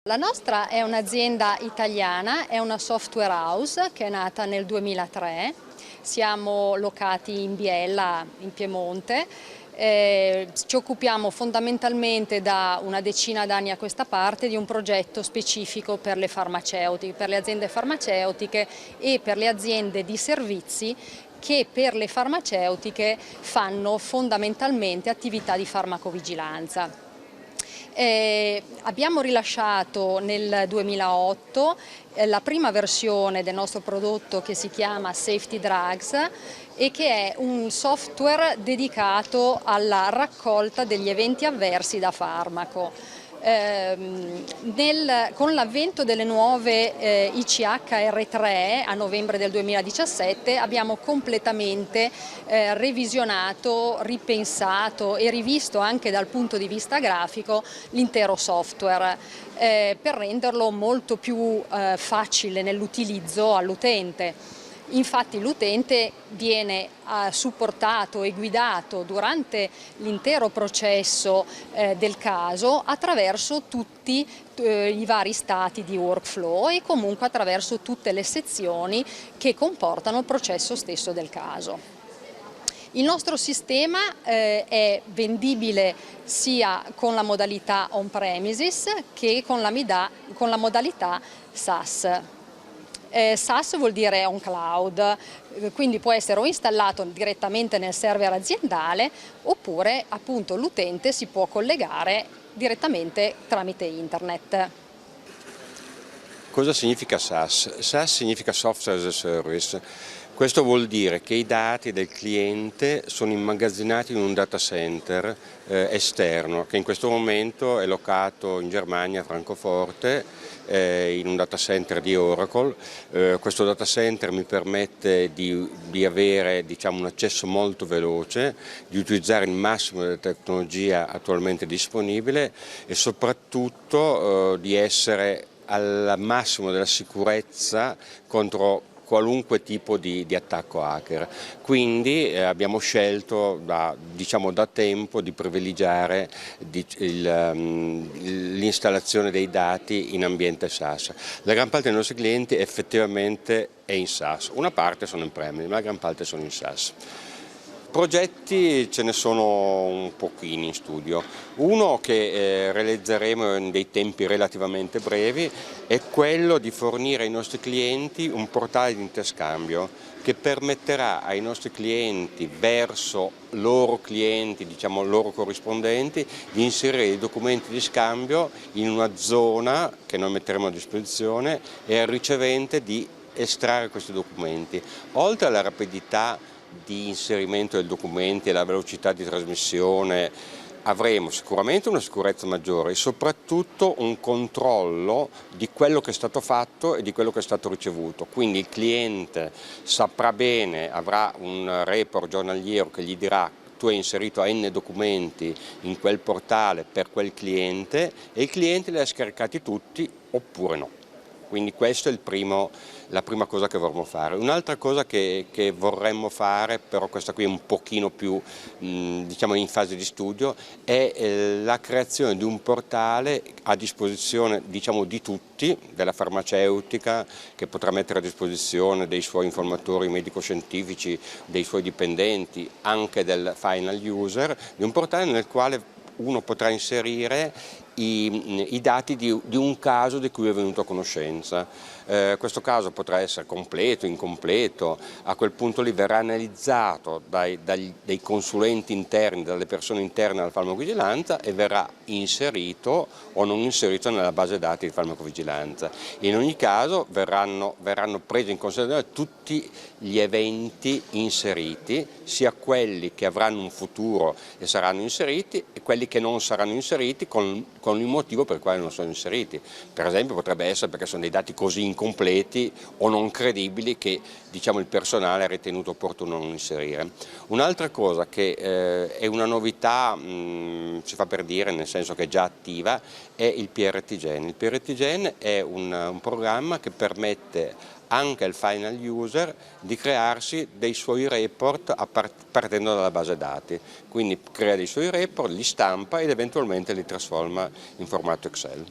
La nostra è un'azienda italiana, è una software house che è nata nel 2003, siamo locati in Biella, in Piemonte, ci occupiamo fondamentalmente da una decina d'anni a questa parte di un progetto specifico per le farmaceutiche, per le aziende farmaceutiche e per le aziende di servizi che per le farmaceutiche fanno fondamentalmente attività di farmacovigilanza. Abbiamo rilasciato nel 2008 la prima versione del nostro prodotto che si chiama Safety Drugs e che è un software dedicato alla raccolta degli eventi avversi da farmaco. Con l'avvento delle nuove ICHR3 a novembre del 2017 abbiamo completamente revisionato, ripensato e rivisto anche dal punto di vista grafico l'intero software per renderlo molto più facile nell'utilizzo all'utente. Infatti l'utente viene supportato e guidato durante l'intero processo del caso attraverso tutti i vari stati di workflow e comunque attraverso tutte le sezioni che comportano il processo stesso del caso. Il nostro sistema è vendibile sia con la modalità on-premises che con la modalità SaaS. SaaS vuol dire on cloud, quindi può essere o installato direttamente nel server aziendale oppure appunto l'utente si può collegare direttamente tramite internet. Cosa significa SaaS? SaaS significa Software as a Service. Questo vuol dire che i dati del cliente sono immagazzinati in un data center esterno che in questo momento è locato in Germania, a Francoforte, in un data center di Oracle. Questo data center mi permette di avere, diciamo, un accesso molto veloce, di utilizzare il massimo della tecnologia attualmente disponibile e soprattutto di essere al massimo della sicurezza contro qualunque tipo di attacco hacker. Quindi abbiamo scelto da tempo di privilegiare l'installazione dei dati in ambiente SaaS. La gran parte dei nostri clienti effettivamente è in SaaS, una parte sono in premise, ma la gran parte sono in SaaS. Progetti ce ne sono un pochino in studio. Uno che realizzeremo in dei tempi relativamente brevi è quello di fornire ai nostri clienti un portale di interscambio che permetterà ai nostri clienti verso loro clienti, diciamo loro corrispondenti, di inserire i documenti di scambio in una zona che noi metteremo a disposizione e al ricevente di estrarre questi documenti. Oltre alla rapidità di inserimento dei documenti e la velocità di trasmissione avremo sicuramente una sicurezza maggiore e soprattutto un controllo di quello che è stato fatto e di quello che è stato ricevuto. Quindi il cliente saprà bene, avrà un report giornaliero che gli dirà: tu hai inserito N documenti in quel portale per quel cliente e il cliente li ha scaricati tutti oppure no. Quindi questa è la prima cosa che vorremmo fare. Un'altra cosa che vorremmo fare, però questa qui è un pochino più diciamo in fase di studio, è la creazione di un portale a disposizione, diciamo, di tutti, della farmaceutica, che potrà mettere a disposizione dei suoi informatori medico-scientifici, dei suoi dipendenti, anche del final user, di un portale nel quale uno potrà inserire i dati di un caso di cui è venuto a conoscenza. Questo caso potrà essere completo, incompleto, a quel punto lì verrà analizzato dai consulenti interni, dalle persone interne alla farmacovigilanza e verrà inserito o non inserito nella base dati di farmacovigilanza. In ogni caso verranno presi in considerazione tutti gli eventi inseriti, sia quelli che avranno un futuro e saranno inseriti e quelli che non saranno inseriti con il motivo per il quale non sono inseriti. Per esempio potrebbe essere perché sono dei dati così incompleti o non credibili che, diciamo, il personale ha ritenuto opportuno non inserire. Un'altra cosa che è una novità, si fa per dire, nel senso che è già attiva, è il PRT-Gen. Il PRT-Gen è un programma che permette anche al final user di crearsi dei suoi report partendo dalla base dati, quindi crea dei suoi report, li stampa ed eventualmente li trasforma in formato Excel.